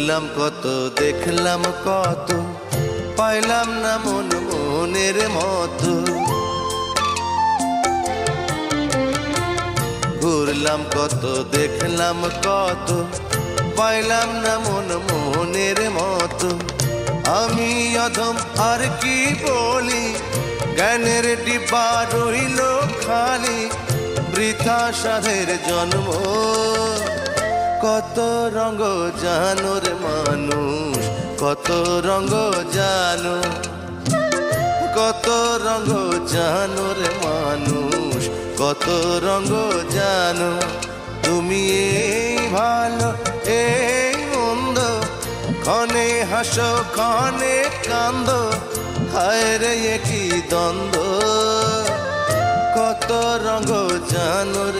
ঘুরলাম কত, দেখলাম কত, পাইলাম না মন মনের মতো। ঘুরলাম কত, দেখলাম কত, পাইলাম না মন মনের মতো। আমি অধম আর কি বলি, জ্ঞানের ডিব্বা রইল খালি, বৃথা সাধের জন্ম। কত রঙ জানো রে মানুষ, কত রঙ জানো, কত রঙ জানো রে মানুষ, কত রঙ জানো। তুমি এই ভালো এই মন্দ, ক্ষণে হাসো ক্ষণে কান্দো, হায় রে কি দ্বন্দ্ব। কত রঙ জানো রে